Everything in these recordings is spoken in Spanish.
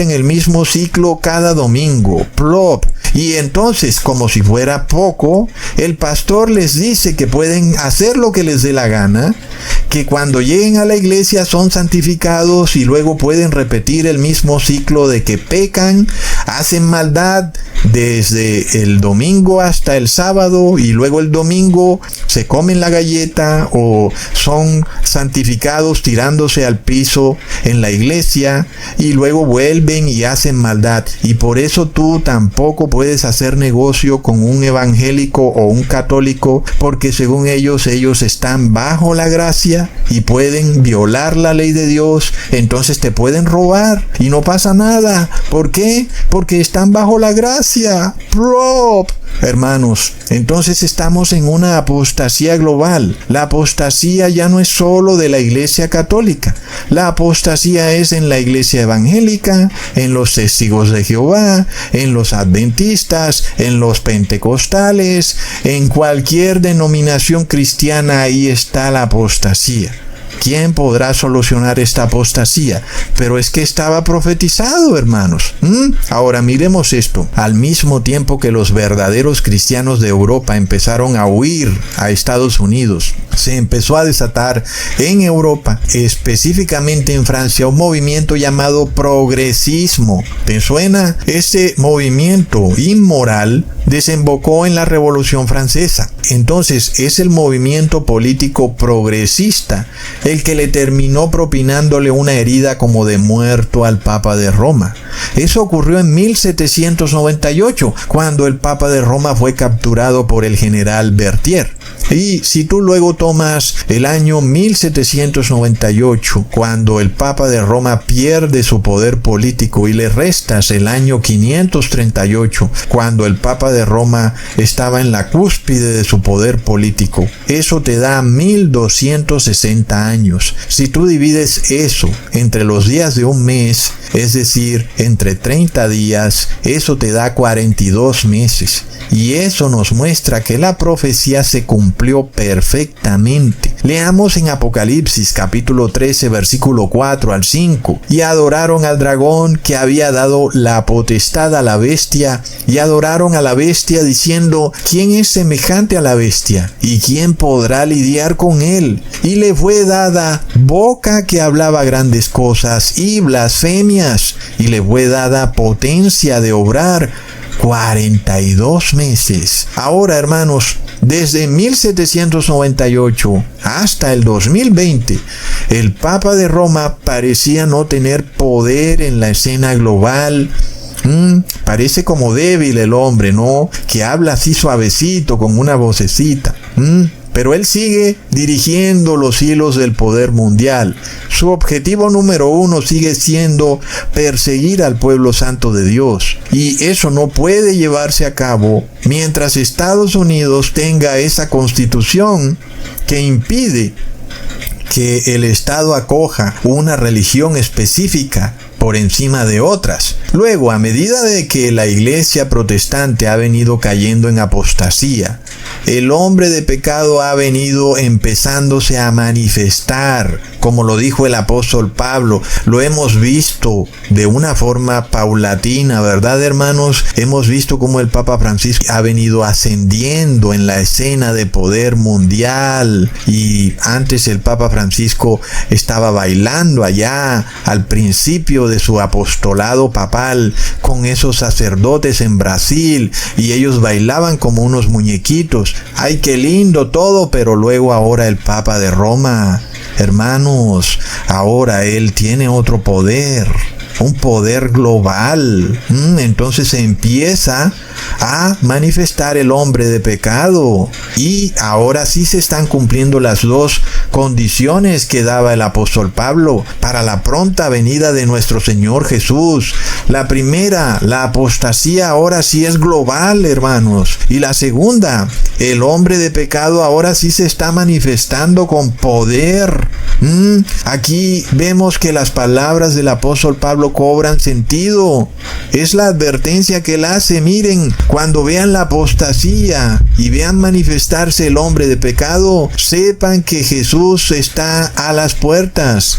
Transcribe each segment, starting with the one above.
en el mismo ciclo cada domingo. Plop. Y entonces, como si fuera poco, el pastor les dice que pueden hacer lo que les dé la gana, que cuando lleguen a la iglesia son santificados y luego pueden repetir el mismo ciclo de que pecan, hacen maldad desde el domingo hasta el sábado y luego el domingo se comen la galleta o son santificados tirándose al piso en la iglesia y luego vuelven y hacen maldad. Y por eso tú tampoco puedes hacer negocio con un evangélico o un católico, porque según ellos están bajo la gracia y pueden violar la ley de Dios, entonces te pueden robar y no pasa nada. ¿Por qué? Porque están bajo la gracia. Prop. Hermanos, entonces estamos en una apostasía global. La apostasía ya no es solo de la iglesia católica. La apostasía es en la iglesia evangélica, en los testigos de Jehová, en los adventistas, en los pentecostales, en cualquier denominación cristiana. Ahí está la apostasía. ¿Quién podrá solucionar esta apostasía? Pero es que estaba profetizado, hermanos. Ahora miremos esto. Al mismo tiempo que los verdaderos cristianos de Europa empezaron a huir a Estados Unidos, se empezó a desatar en Europa, específicamente en Francia, un movimiento llamado progresismo. ¿Te suena? Este movimiento inmoral desembocó en la Revolución Francesa. Entonces es el movimiento político progresista el que le terminó propinándole una herida como de muerto al Papa de Roma. Eso ocurrió en 1798, cuando el Papa de Roma fue capturado por el general Berthier. Y si tú luego tomas el año 1798, cuando el Papa de Roma pierde su poder político, y le restas el año 538, cuando el Papa de Roma estaba en la cúspide de su poder político, eso te da 1260 años. Si tú divides eso entre los días de un mes, es decir, entre 30 días, eso te da 42 meses. Y eso nos muestra que la profecía se cumplió perfectamente. Leamos en Apocalipsis capítulo 13 versículo 4 al 5. Y adoraron al dragón que había dado la potestad a la bestia, y adoraron a la bestia diciendo: ¿quién es semejante a la bestia? ¿Y quién podrá lidiar con él? Y le fue dada boca que hablaba grandes cosas y blasfemias, y le fue dada potencia de obrar 42 meses. Ahora, hermanos, desde 1798 hasta el 2020, el Papa de Roma parecía no tener poder en la escena global. Parece como débil el hombre, ¿no? Que habla así suavecito, con una vocecita. Pero él sigue dirigiendo los hilos del poder mundial. Su objetivo número 1 sigue siendo perseguir al pueblo santo de Dios. Y eso no puede llevarse a cabo mientras Estados Unidos tenga esa constitución que impide que el Estado acoja una religión específica por encima de otras. Luego, a medida de que la iglesia protestante ha venido cayendo en apostasía, el hombre de pecado ha venido empezándose a manifestar, como lo dijo el apóstol Pablo. Lo hemos visto de una forma paulatina, ¿verdad, hermanos? Hemos visto cómo el Papa Francisco ha venido ascendiendo en la escena de poder mundial, y antes el Papa Francisco estaba bailando allá al principio de su apostolado papal con esos sacerdotes en Brasil, y ellos bailaban como unos muñequitos. ¡Ay, qué lindo todo! Pero luego ahora el Papa de Roma, hermanos, ahora él tiene otro poder, un poder global. Entonces se empieza a manifestar el hombre de pecado, y ahora sí se están cumpliendo las dos condiciones que daba el apóstol Pablo para la pronta venida de nuestro Señor Jesús. La primera, la apostasía ahora sí es global, hermanos, y la segunda, el hombre de pecado ahora sí se está manifestando con poder. Aquí vemos que las palabras del apóstol Pablo cobran sentido. Es la advertencia que él hace. Miren, cuando vean la apostasía y vean manifestarse el hombre de pecado, sepan que Jesús está a las puertas.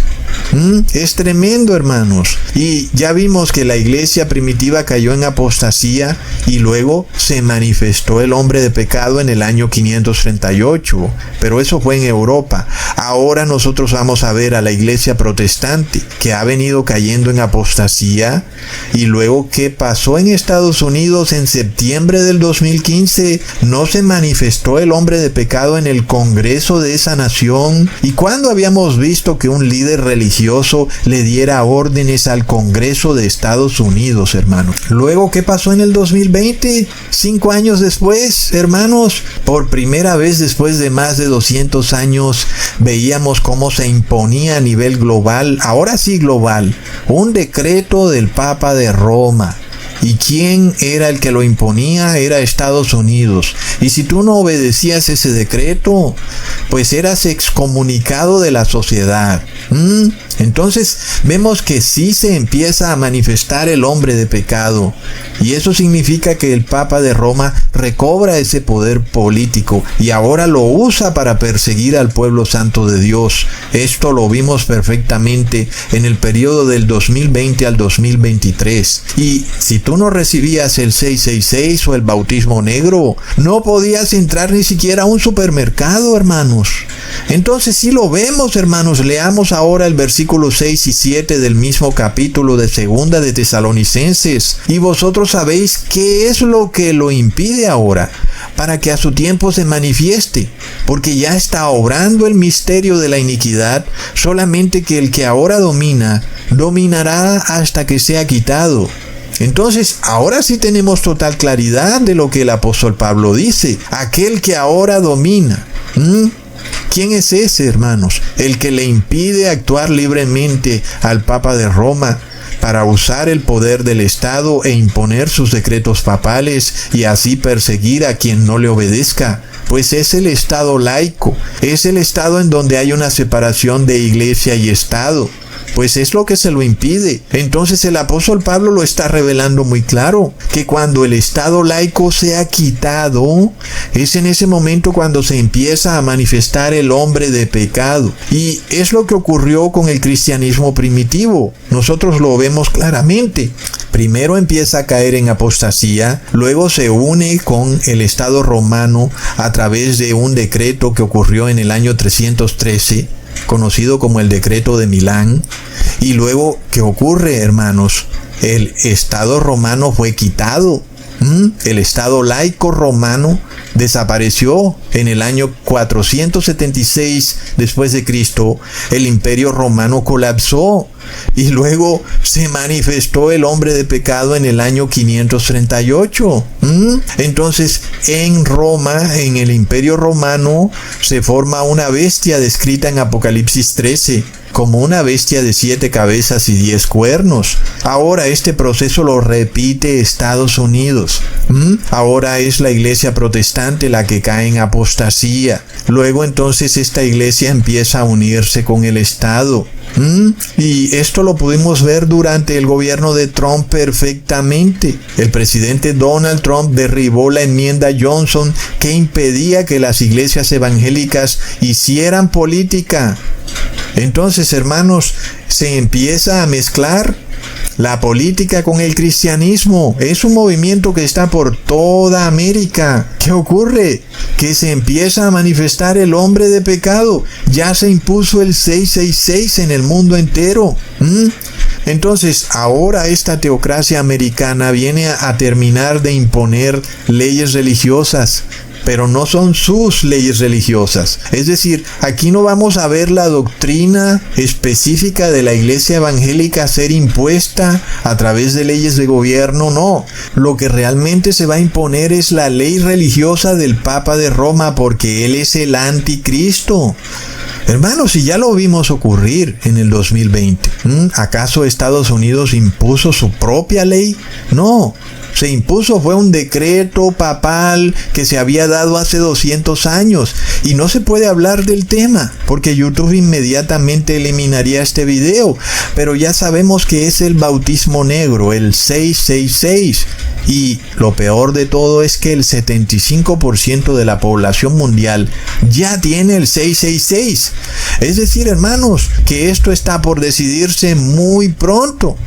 Es tremendo, hermanos. Y ya vimos que la iglesia primitiva cayó en apostasía y luego se manifestó el hombre de pecado en el año 538. Pero eso fue en Europa. Ahora nosotros vamos a ver a la iglesia protestante que ha venido cayendo en apostasía. Y luego, ¿qué pasó en Estados Unidos en septiembre del 2015? No se manifestó el hombre de pecado en el Congreso de esa nación. ¿Y cuándo habíamos visto que un líder religioso le diera órdenes al Congreso de Estados Unidos, hermanos? Luego, ¿qué pasó en el 2020? 5 años después, hermanos, por primera vez después de más de 200 años, veíamos cómo se imponía a nivel global, ahora sí global, un decreto del Papa de Roma. ¿Y quién era el que lo imponía? Era Estados Unidos. Y si tú no obedecías ese decreto, pues eras excomunicado de la sociedad. Entonces vemos que sí se empieza a manifestar el hombre de pecado. Y eso significa que el Papa de Roma recobra ese poder político y ahora lo usa para perseguir al pueblo santo de Dios. Esto lo vimos perfectamente en el periodo del 2020 al 2023. Y si tú no recibías el 666 o el bautismo negro, no podías entrar ni siquiera a un supermercado, hermanos. Entonces sí lo vemos, hermanos. Leamos ahora el versículo 6 y 7 del mismo capítulo de Segunda de Tesalonicenses. Y vosotros sabéis qué es lo que lo impide ahora, para que a su tiempo se manifieste, porque ya está obrando el misterio de la iniquidad, solamente que el que ahora domina, dominará hasta que sea quitado. Entonces, ahora sí tenemos total claridad de lo que el apóstol Pablo dice. Aquel que ahora domina. ¿Quién es ese, hermanos? El que le impide actuar libremente al Papa de Roma para usar el poder del Estado e imponer sus decretos papales y así perseguir a quien no le obedezca. Pues es el Estado laico, es el Estado en donde hay una separación de iglesia y Estado. Pues es lo que se lo impide. Entonces el apóstol Pablo lo está revelando muy claro, que cuando el Estado laico sea quitado, es en ese momento cuando se empieza a manifestar el hombre de pecado. Y es lo que ocurrió con el cristianismo primitivo. Nosotros lo vemos claramente. Primero empieza a caer en apostasía, luego se une con el Estado romano a través de un decreto que ocurrió en el año 313, conocido como el Decreto de Milán. Y luego, ¿qué ocurre, hermanos? El Estado romano fue quitado. El Estado laico romano desapareció en el año 476 después de Cristo. El Imperio Romano colapsó y luego se manifestó el hombre de pecado en el año 538. Entonces, en Roma, en el Imperio Romano, se forma una bestia descrita en Apocalipsis 13 como una bestia de 7 cabezas y 10 cuernos. Ahora este proceso lo repite Estados Unidos. Ahora es la iglesia protestante la que cae en apostasía. Luego entonces esta iglesia empieza a unirse con el Estado. Y esto lo pudimos ver durante el gobierno de Trump perfectamente. El presidente Donald Trump derribó la enmienda Johnson que impedía que las iglesias evangélicas hicieran política. Entonces, hermanos, se empieza a mezclar la política con el cristianismo. Es un movimiento que está por toda América. ¿Qué ocurre? Que se empieza a manifestar el hombre de pecado. Ya se impuso el 666 en el mundo entero. Entonces, ahora esta teocracia americana viene a terminar de imponer leyes religiosas. Pero no son sus leyes religiosas. Es decir, aquí no vamos a ver la doctrina específica de la iglesia evangélica ser impuesta a través de leyes de gobierno, no. Lo que realmente se va a imponer es la ley religiosa del Papa de Roma, porque él es el anticristo. Hermanos, si ya lo vimos ocurrir en el 2020, ¿acaso Estados Unidos impuso su propia ley? No. Se impuso fue un decreto papal que se había dado hace 200 años y no se puede hablar del tema porque YouTube inmediatamente eliminaría este video, pero ya sabemos que es el bautismo negro, el 666, y lo peor de todo es que el 75% de la población mundial ya tiene el 666. Es decir, hermanos, que esto está por decidirse muy pronto.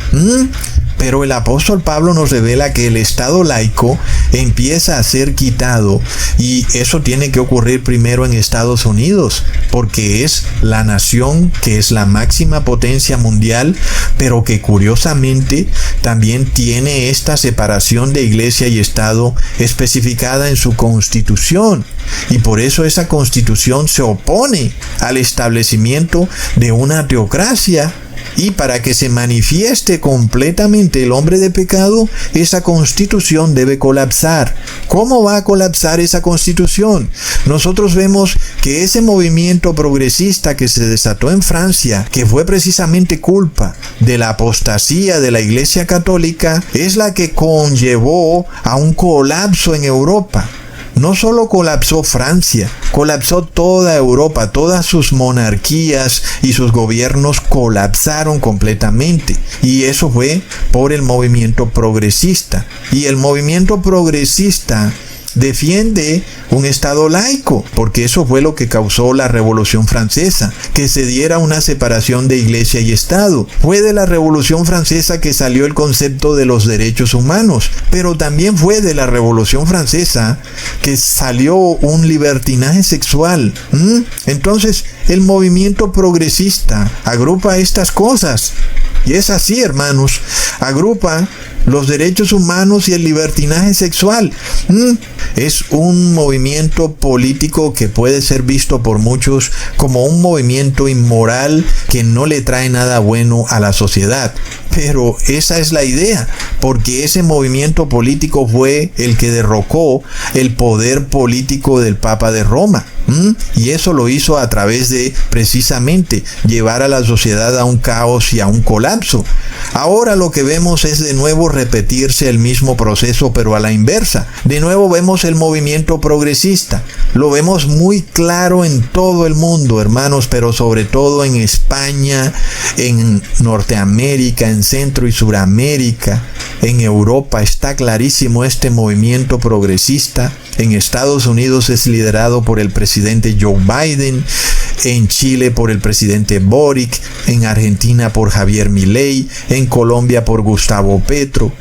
Pero el apóstol Pablo nos revela que el Estado laico empieza a ser quitado y eso tiene que ocurrir primero en Estados Unidos, porque es la nación que es la máxima potencia mundial, pero que curiosamente también tiene esta separación de iglesia y Estado especificada en su constitución. Y por eso esa constitución se opone al establecimiento de una teocracia. Y para que se manifieste completamente el hombre de pecado, esa constitución debe colapsar. ¿Cómo va a colapsar esa constitución? Nosotros vemos que ese movimiento progresista que se desató en Francia, que fue precisamente culpa de la apostasía de la Iglesia Católica, es la que conllevó a un colapso en Europa. No solo colapsó Francia, colapsó toda Europa, todas sus monarquías y sus gobiernos colapsaron completamente. Y eso fue por el movimiento progresista. Y el movimiento progresista defiende un Estado laico, porque eso fue lo que causó la Revolución Francesa, que se diera una separación de Iglesia y Estado. Fue de la Revolución Francesa que salió el concepto de los derechos humanos, pero también fue de la Revolución Francesa que salió un libertinaje sexual. Entonces, el movimiento progresista agrupa estas cosas. Y es así, hermanos, agrupa los derechos humanos y el libertinaje sexual. Es un movimiento político que puede ser visto por muchos como un movimiento inmoral que no le trae nada bueno a la sociedad. Pero esa es la idea, porque ese movimiento político fue el que derrocó el poder político del Papa de Roma. Y eso lo hizo a través de precisamente llevar a la sociedad a un caos y a un colapso. Ahora lo que vemos es de nuevo repetirse el mismo proceso, pero a la inversa. De nuevo vemos el movimiento progresista. Lo vemos muy claro en todo el mundo, hermanos, pero sobre todo en España, en Norteamérica, en Centro y Suramérica, en Europa está clarísimo este movimiento progresista. En Estados Unidos es liderado por el presidente Joe Biden, en Chile por el presidente Boric, en Argentina por Javier Milei, en Colombia por Gustavo Petro,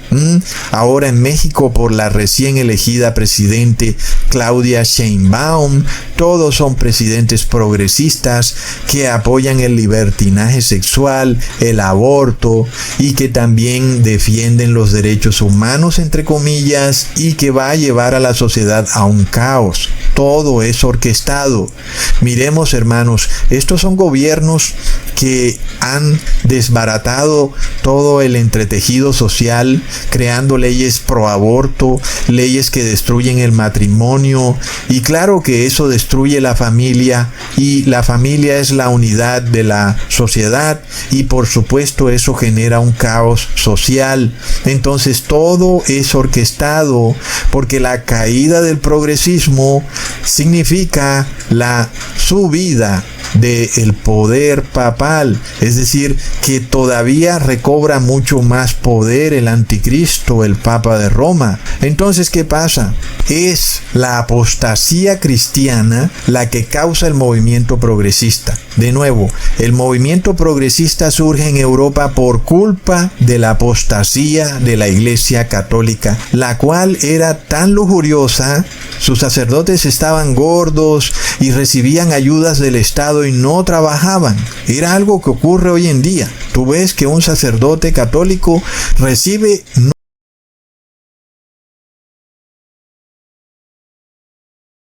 ahora en México por la recién elegida presidente Claudia Sheinbaum. Todos son presidentes progresistas que apoyan el libertinaje sexual, el aborto y que también defienden los derechos humanos, entre comillas, y que va a llevar a la sociedad a un caos. Todo es orquestado. Miremos, hermanos, estos son gobiernos que han desbaratado todo el entretejido social, creando leyes pro aborto, leyes que destruyen el matrimonio, y claro que eso destruye la familia, y la familia es la unidad de la sociedad, y por supuesto eso genera un caos social. Entonces todo es orquestado, porque la caída del progresismo significa la subida del poder papal, es decir, que todavía recobra mucho más poder el anticristo, el Papa de Roma. Entonces, ¿qué pasa? Es la apostasía cristiana la que causa el movimiento progresista. De nuevo, el movimiento progresista surge en Europa por culpa de la apostasía de la Iglesia Católica, la cual era tan lujuriosa, sus sacerdotes estaban gordos y recibían ayudas del Estado y no trabajaban. Era algo que ocurre hoy en día. Tú ves que un sacerdote católico recibe no